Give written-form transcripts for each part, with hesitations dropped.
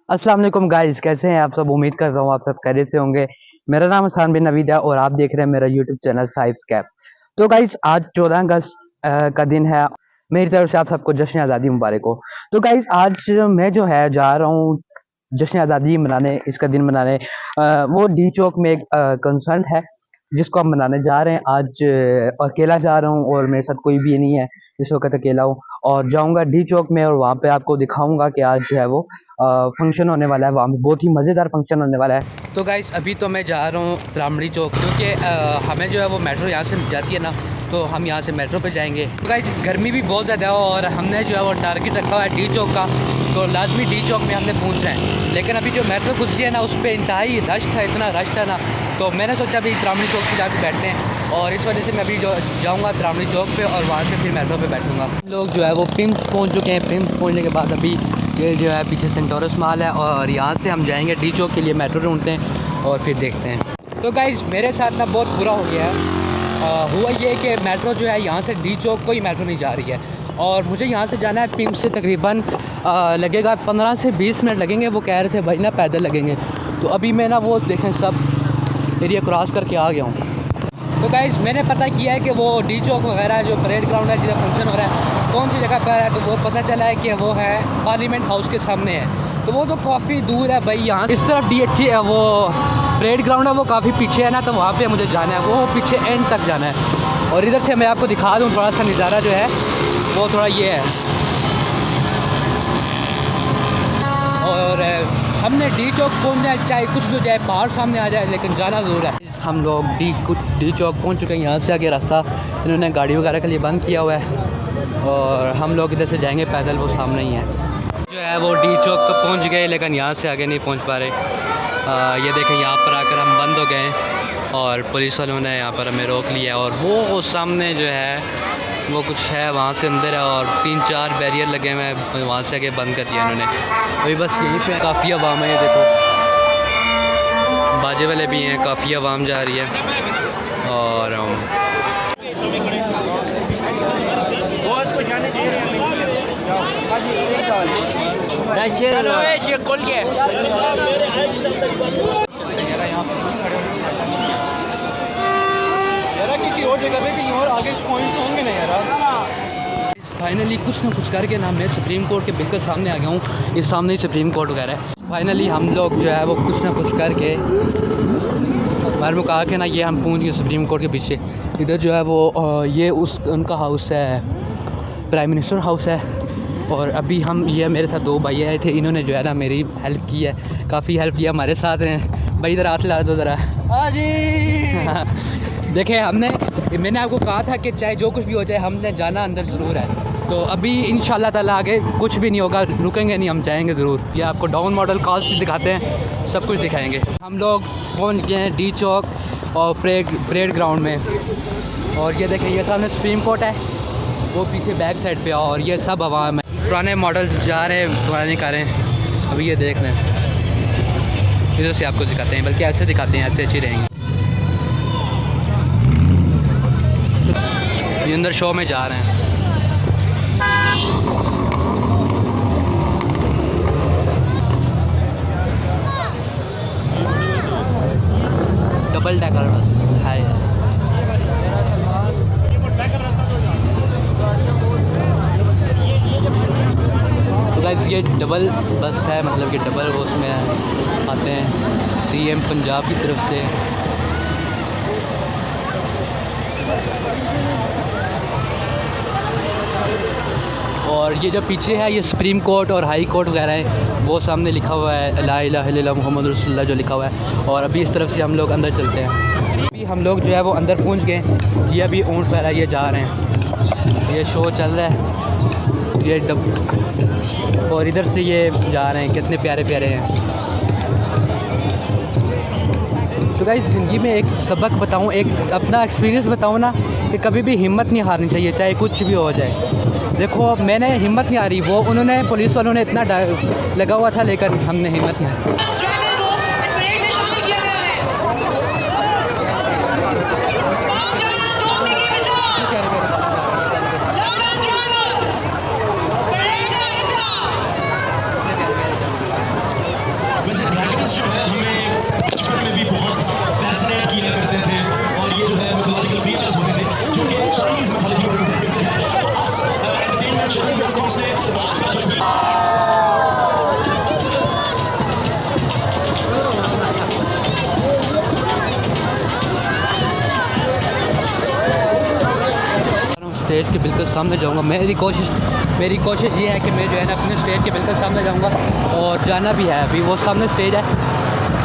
अस्सलाम वालेकुम गाइस, कैसे हैं आप सब। उम्मीद करता हूँ आप सब खैरियत से होंगे। मेरा नाम हसन बिन नवीद है और आप देख रहे हैं मेरा यूट्यूब चैनल साहिब्स कैप। तो गाइस आज 14 अगस्त का दिन है। मेरी तरफ से आप सबको जश्न आज़ादी मुबारक हो। तो गाइस आज मैं जो है जा रहा हूँ जश्न आज़ादी मनाने, इसका दिन मनाने। वो डी चौक में एक कंसर्ट है जिसको हम मनाने जा रहे हैं। आज अकेला जा रहा हूँ और मेरे साथ कोई भी नहीं है, इस वक्त अकेला हूँ। और जाऊँगा डी चौक में और वहाँ पे आपको दिखाऊंगा कि आज जो है वो फंक्शन होने वाला है। वहाँ पे बहुत ही मज़ेदार फंक्शन होने वाला है। तो गाइस अभी तो मैं जा रहा हूँ त्रामड़ी चौक, क्योंकि हमें जो है वो मेट्रो यहाँ से जाती है ना, तो हम यहाँ से मेट्रो पे जाएंगे। तो गाइस गर्मी भी बहुत ज़्यादा है और हमने जो है वो टारगेट रखा हुआ है डी चौक का, तो लाजमी डी चौक में हमने पहुँचना है। लेकिन अभी जो मेट्रो गुजरी है ना, उस पर इंतहाई रश था, इतना रश था ना, तो मैंने सोचा अभी त्रामड़ी चौक पे जाके बैठते हैं। और इस वजह से मैं अभी जो जाऊँगा त्रामड़ी चौक पे और वहाँ से फिर मेट्रो पे बैठूँगा। लोग जो है वो पिम्स पहुँच चुके हैं। पिम्स पहुँचने के बाद अभी ये जो है पीछे सेंटोरस मॉल है और यहाँ से हम जाएंगे डी चौक के लिए, मेट्रो ढूंढते हैं और फिर देखते हैं। तो गाइज़ मेरे साथ ना बहुत बुरा हो गया है। हुआ ये कि मेट्रो जो है यहाँ से डी चौक कोई मेट्रो नहीं जा रही है और मुझे यहाँ से जाना है पिम्स से। तकरीबन लगेगा 15 से 20 मिनट लगेंगे। वो कह रहे थे भाई ना पैदल लगेंगे। तो अभी मैं ना वो देखें सब एरिया क्रॉस करके आ गया हूँ। तो गाइज़ मैंने पता किया है कि वो डी चौक वगैरह जो परेड ग्राउंड है जिधर फंक्शन हो रहा है, कौन सी जगह पर है, तो वो पता चला है कि वो है पार्लियामेंट हाउस के सामने है। तो वो तो काफ़ी दूर है भाई, यहाँ इस तरफ DH वो परेड ग्राउंड है वो काफ़ी पीछे है ना, तो वहाँ पे मुझे जाना है, वो पीछे एंड तक जाना है। और इधर से मैं आपको दिखा दूँ थोड़ा सा नज़ारा जो है वो थोड़ा ये है। और हमने डी चौक पहुँचना है, चाहे कुछ भी हो जाए, पहाड़ सामने आ जाए, लेकिन जाना ज़रूर है। हम लोग डी चौक पहुँच चुके हैं। यहाँ से आगे रास्ता इन्होंने गाड़ी वगैरह के लिए बंद किया हुआ है और हम लोग इधर से जाएंगे पैदल, वो सामने ही है। जो है वो डी चौक तो पहुँच गए, लेकिन यहाँ से आगे नहीं पहुँच पा रहे। ये देखें यहाँ पर आकर हम बंद हो गए और पुलिस वालों ने यहाँ पर हमें रोक लिया। और वो सामने जो है वो कुछ है, वहाँ से अंदर है और 3-4 बैरियर लगे हुए हैं, वहाँ से आगे बंद कर दिया इन्होंने। अभी बस यहीं पे काफ़ी आवाम है, ये देखो बाजे वाले भी हैं, काफ़ी आवाम जा रही है। और किसी और जगह पे कहीं और आगे पॉइंट्स होंगे ना यार। फाइनली कुछ ना कुछ करके ना मैं सुप्रीम कोर्ट के बिल्कुल सामने आ गया हूँ। इस सामने ही सुप्रीम कोर्ट वगैरह है। फाइनली हम लोग जो है वो कुछ ना कुछ करके बाहर में कहा कि ना ये हम पहुँच गए सुप्रीम कोर्ट के पीछे। इधर जो है वो ये उनका हाउस है, प्राइम मिनिस्टर हाउस है। और अभी हम ये मेरे साथ 2 भाई आए थे, इन्होंने जो है ना मेरी हेल्प की है, काफ़ी हेल्प किया, हमारे साथ हैं। भाई इधर हाथ ला दो ज़रा। हाँ जी देखें मैंने आपको कहा था कि चाहे जो कुछ भी हो जाए हमने जाना अंदर ज़रूर है। तो अभी इंशाल्लाह ताला आगे कुछ भी नहीं होगा, रुकेंगे नहीं, हम जाएंगे ज़रूर। ये आपको डाउन मॉडल कार्स भी दिखाते हैं, सब कुछ दिखाएंगे। हम लोग पहुंच गए हैं डी चौक और परेड ग्राउंड में। और ये देखें ये सामने सुप्रीम कोर्ट है, वो पीछे बैक साइड पे, और ये सब आवाम है। पुराने मॉडल्स जा रहे हैं, पुराने कारें। अभी ये देख लें, इधर से आपको दिखाते हैं, बल्कि ऐसे दिखाते हैं, ऐसे अच्छी रहेंगी। ये अंदर शो में जा रहे हैं। डबल डेकर बस है। तो गाइस ये डबल बस है, मतलब कि डबल वो उसमें आते हैं CM पंजाब की तरफ से। और ये जो पीछे है ये सुप्रीम कोर्ट और हाई कोर्ट वगैरह है, वो सामने लिखा हुआ है ला इलाहा इल्लल्लाह मुहम्मद रसूलुल्लाह जो लिखा हुआ है। और अभी इस तरफ से हम लोग अंदर चलते हैं। अभी हम लोग जो है वो अंदर पहुंच गए। ये अभी ऊँट पर है, ये जा रहे हैं, ये शो चल रहा है, ये और इधर से ये जा रहे हैं, कितने प्यारे प्यारे हैं। तो गाइस ज़िंदगी में एक सबक बताऊं, एक अपना एक्सपीरियंस बताऊं ना, कि कभी भी हिम्मत नहीं हारनी चाहिए, चाहे कुछ भी हो जाए। देखो मैंने हिम्मत नहीं हारी, वो उन्होंने पुलिस वालों ने इतना लगा हुआ था, लेकिन हमने हिम्मत नहीं हारी। स्टेज के बिल्कुल सामने जाऊंगा। मेरी कोशिश ये है कि मैं जो है ना अपने स्टेज के बिल्कुल सामने जाऊंगा, और जाना भी है। अभी वो सामने स्टेज है,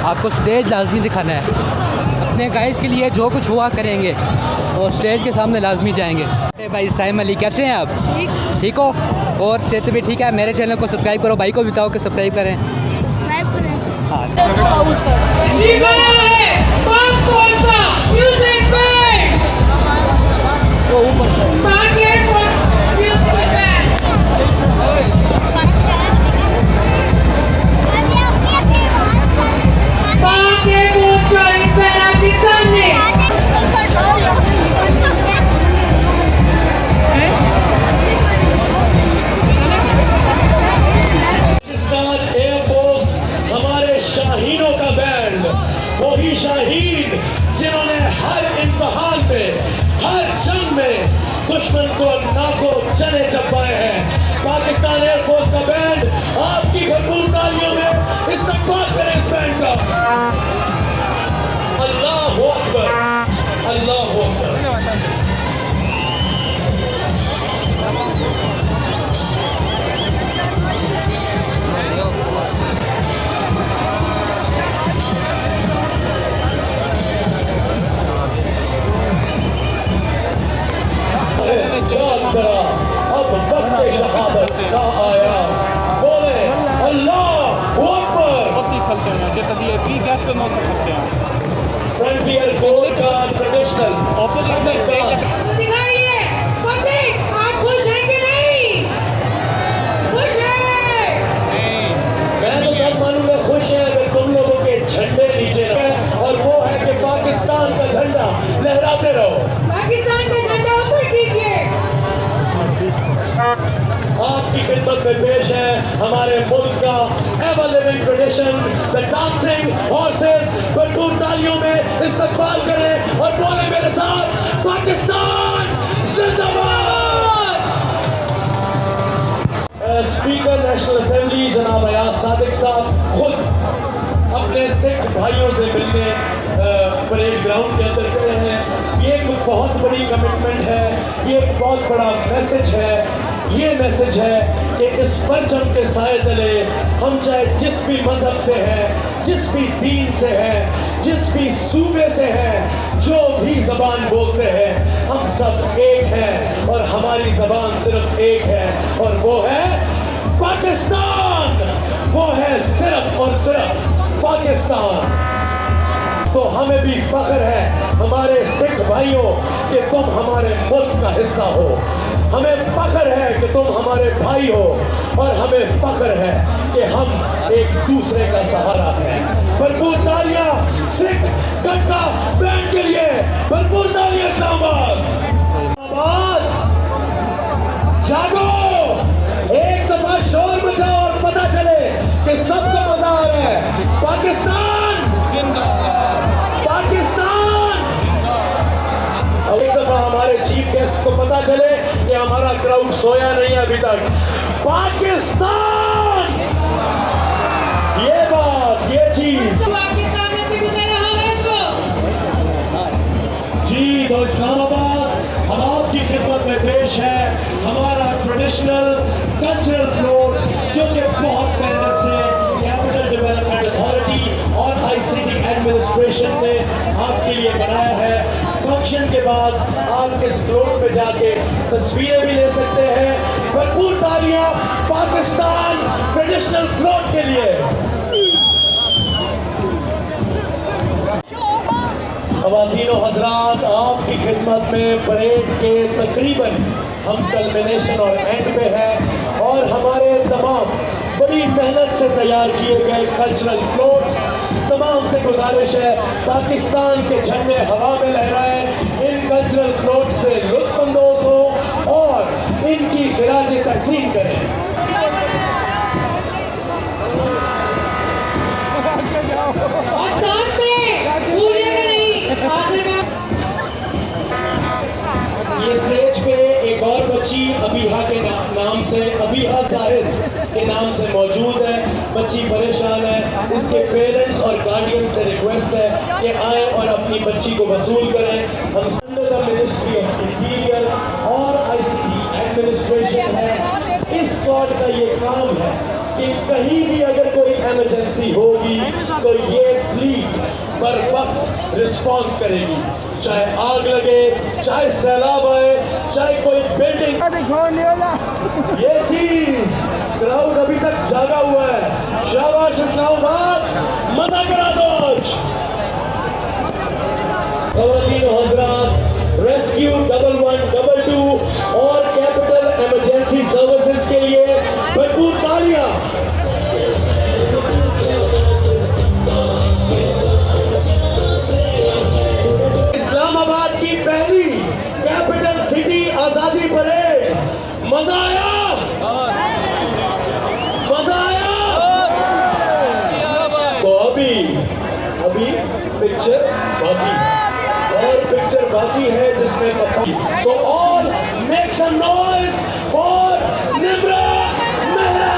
आपको स्टेज लाजमी दिखाना है। अपने गाइस के लिए जो कुछ हुआ करेंगे, और स्टेज के सामने लाजमी जाएंगे। अरे भाई साइम अली, कैसे हैं आप? ठीक हो? और सेहत भी ठीक है? मेरे चैनल को सब्सक्राइब करो, भाई को बताओ कि सब्सक्राइब करें। हाँ, वही शाहीन जिन्होंने हर इम्तिहान में, हर जंग में दुश्मन को नाको चने चपाए हैं। पाकिस्तान एयरफोर्स का बैंड आपकी भरपूर तालियों में इस्तकबाल करें इस बैंड का। अल्लाह अकबर, अल्लाह अकबर। अब वक्त शहादत का आया, बोले अल्लाह अकबर। फ्रंटियर कोर का ट्रेडिशनल दिखाइए पब्लिक, आप खुश हैं कि नहीं? खुश हैं? मैं तो तब मानूंगा खुश है अगर तुम लोगों के झंडे नीचे रहे, और वो है कि पाकिस्तान का झंडा लहराते रहो। पाकिस्तान का झंडा ऊपर कीजिए। आपकी खिदमत में पेश है हमारे मुल्क का ever living tradition, the dancing horses. भरपूर तालियों में इस्तकबाल करें और बोले मेरे साथ, पाकिस्तान जिंदाबाद। स्पीकर नेशनल असेंबली जनाब अयाज सादिक साहब खुद अपने सिख भाइयों से मिलने परेड ग्राउंड के अंदर खड़े हैं। ये एक बहुत बड़ी कमिटमेंट है, ये एक बहुत बड़ा मैसेज है। ये मैसेज है कि इस परचम के साए तले हम चाहे जिस भी मजहब से हैं, जिस भी दीन से हैं, जिस भी सूबे से हैं, जो भी जबान बोलते हैं, हम सब एक हैं और हमारी जबान सिर्फ एक है, और वो है पाकिस्तान। वो है सिर्फ और सिर्फ पाकिस्तान। तो हमें भी फख्र है हमारे सिख भाइयों कि तुम हमारे मुल्क का हिस्सा हो। हमें फख्र है कि तुम हमारे भाई हो, और हमें फख्र है कि हम एक दूसरे का सहारा हैं। भरपूर तालियां सिख गट्टा बैंड के लिए, भरपूर तालियां इस्लामाबाद। जागो, एक दफा शोर मचाओ और पता चले कि सबको मजा आ रहा है। पाकिस्तान, पाकिस्तान। एक दफा हमारे चीफ गेस्ट को पता चले कि हमारा क्राउड सोया नहीं है अभी तक। पाकिस्तान, ये बात, ये चीज पाकिस्तान में से गुजर रहा है इसको। जी। तो इस्लामाबाद अब आपकी खिदमत में पेश है हमारा ट्रेडिशनल कल्चरल फ्लोट, जो कि बहुत मेहनत से कैपिटल डेवलपमेंट अथॉरिटी और ICT एडमिनिस्ट्रेशन ने आपके लिए बनाया है। फंक्शन के बाद आप इस फ्लोट पे जाके तस्वीरें भी ले सकते हैं। भरपूर तालियां पाकिस्तान ट्रेडिशनल फ्लोट के लिए। ख़वातीनो हज़रात, आपकी खिदमत में परेड के तकरीबन हम कल्मिनेशन और एंड पे हैं, और हमारे तमाम बड़ी मेहनत से तैयार किए गए कल्चरल फ्लोट्स, तमाम से गुजारिश है पाकिस्तान के झंडे हवा में लहराएं, इन कल्चरल फ्लोट से लुत्फ अंदोज हो और इनकी खिराज तहसीन करें। और साथ में भूलिएगा नहीं, आखिर में ये स्टेज पे एक और बच्ची अबीहा के नाम से, अबीहा जाहिद के नाम से मौजूद है। बच्ची परेशान है, इसके पेरेंट्स और गार्डियन से रिक्वेस्ट है कि आए और अपनी बच्ची को वसूल करें। हम मिनिस्ट्री ऑफ इंटीरियर और स्क्वाड का ये काम है कि कहीं भी अगर कोई इमरजेंसी होगी तो ये फ्लीट पर वक्त रिस्पॉन्स करेगी, चाहे आग लगे, चाहे सैलाब आए, चाहे कोई बिल्डिंग। ये चीज क्राउड अभी तक जागा हुआ है। शाबाश इस्लामाबाद, मजा करा दो आज। खवातीन और हजरात, रेस्क्यू 1112 और कैपिटल इमरजेंसी सर्विसेज के लिए भरपूर तालियां। इस्लामाबाद की पहली कैपिटल सिटी आजादी परेड, मजा आया, मजा आया। तो अभी पिक्चर बाकी है, और पिक्चर बाकी है जिसमें so all make some noise for Nimra Mehra.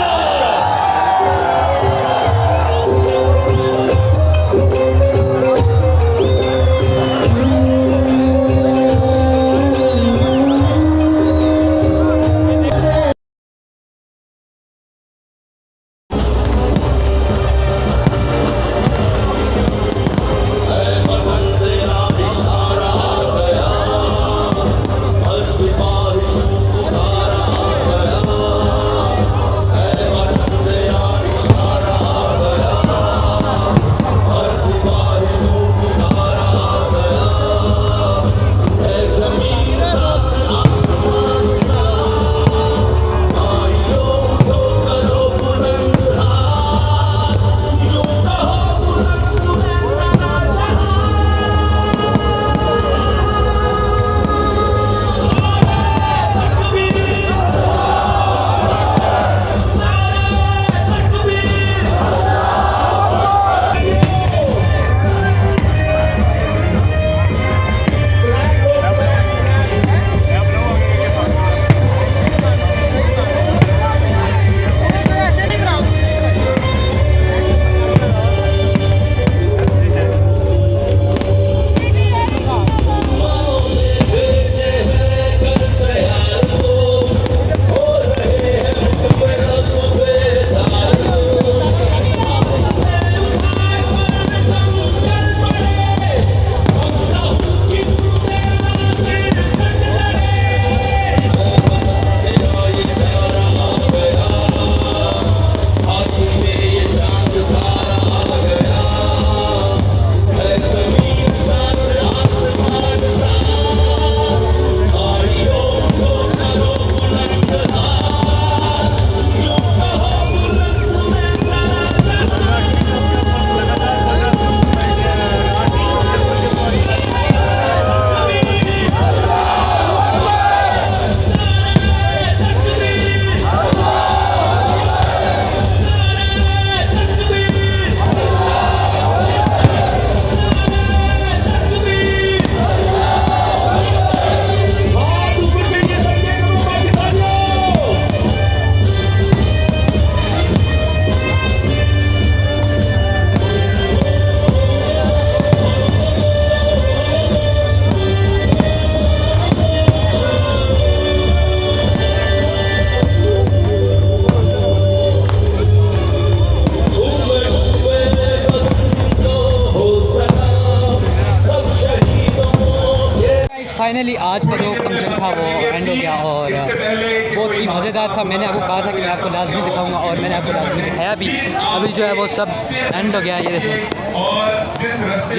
Finally आज का जो फंक्शन था वो एंड हो गया और बहुत ही मज़ेदार था। मैंने आपको कहा था कि मैं आपको लाजमी दिखाऊंगा और मैंने आपको लाजमी दिखाया भी। अभी जो है वो सब एंड हो गया। ये देखें,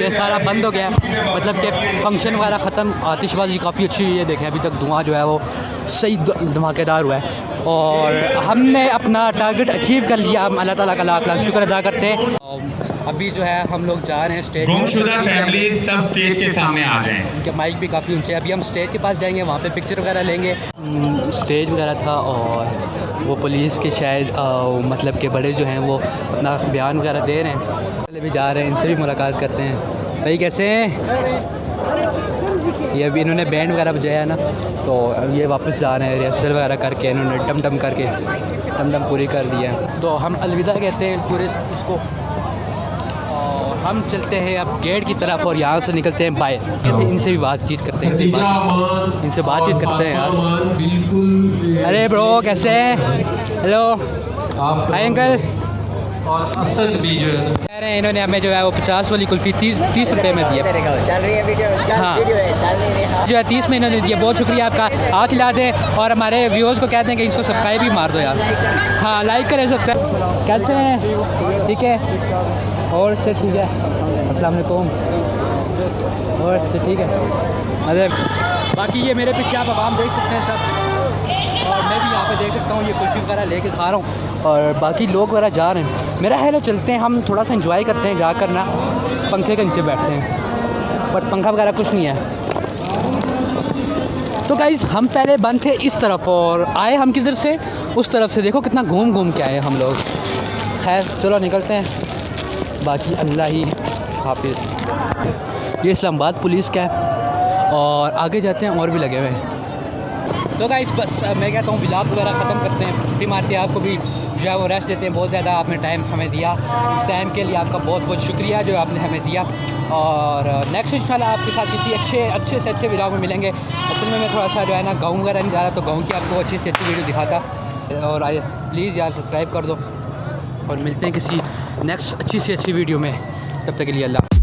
ये सारा बंद हो गया, मतलब कि फंक्शन वगैरह ख़त्म। आतिशबाजी काफ़ी अच्छी हुई है, देखें अभी तक धुआं जो है वो सही धमाकेदार हुआ है और हमने अपना टारगेट अचीव कर लिया। हम अल्लाह ताला का लाख लाख शुक्र अदा करते हैं। अभी जो है हम लोग जा रहे हैं स्टेज। गुमशुदा फैमिली सब स्टेज के सामने आ जाएं। उनके माइक भी काफ़ी ऊंचे हैं। अभी हम स्टेज के पास जाएंगे, वहाँ पे पिक्चर वगैरह लेंगे। स्टेज वगैरह था और वो पुलिस के शायद मतलब के बड़े जो हैं वो अपना बयान वगैरह दे रहे हैं। पहले भी जा रहे हैं, इनसे भी मुलाकात करते हैं। भाई कैसे हैं? ये अभी इन्होंने बैंड वगैरह बजाया ना, तो ये वापस जा रहे हैं। रिहर्सल वगैरह करके इन्होंने टम करके टम पूरी कर दिया है। तो हम अलविदा कहते हैं पूरे इसको। और हम चलते हैं अब गेट की तरफ और यहाँ से निकलते हैं बाहर। इनसे भी बातचीत करते हैं, इनसे बातचीत करते हैं यार। बिल्कुल। अरे ब्रो कैसे हैं? Hello hi uncle. और असद भी जो है कह रहे हैं इन्होंने हमें जो है वो 50 वाली कुल्फ़ी 30 रुपये में दी है। चल रही है वीडियो, हाँ चल रही है। जो है 30 में इन्होंने दिया। बहुत शुक्रिया आपका। हाथ हिला दें और हमारे व्यूअर्स को कहते हैं कि इसको सब्सक्राइब भी मार दो यार। हाँ लाइक करें, सब्सक्राइब। कैसे हैं? ठीक है और से ठीक है। अस्सलाम वालेकुम। और से ठीक है। अरे बाकी ये मेरे पीछे आप आवाम देख सकते हैं सब, और मैं भी यहाँ पे देख सकता हूँ ये कुल्फ़ी वगैरह लेके खा रहा हूँ और बाकी लोग वगैरह जा रहे हैं। मेरा ख्याल है चलते हैं हम थोड़ा सा एंजॉय करते हैं, जाकर ना पंखे के नीचे बैठते हैं, बट पंखा वगैरह कुछ नहीं है। तो गाइस हम पहले बंद थे इस तरफ और आए हम किधर से, उस तरफ से। देखो कितना घूम घूम के आए हम लोग। खैर चलो निकलते हैं, बाकी अल्लाह ही हाफिज़। ये इस्लामाबाद पुलिस का है और आगे जाते हैं और भी लगे हुए हैं। तो गाइस बस मैं कहता हूँ व्लॉग वगैरह ख़त्म करते हैं, छुट्टी मारते हैं। आपको भी जो है वो रेस्ट देते हैं। बहुत ज़्यादा आपने टाइम हमें दिया, इस टाइम के लिए आपका बहुत बहुत शुक्रिया जो आपने हमें दिया। और नेक्स्ट इंशाल्लाह आपके साथ किसी अच्छे से अच्छे व्लॉग में मिलेंगे। असल में मैं थोड़ा सा जो है ना गाँव वगैरह नहीं जा रहा, तो गाँव की आपको अच्छी से अच्छी वीडियो दिखाता। और आइए प्लीज़ यार सब्सक्राइब कर दो और मिलते हैं किसी नेक्स्ट अच्छी से अच्छी वीडियो में। तब तक के लिए अल्लाह।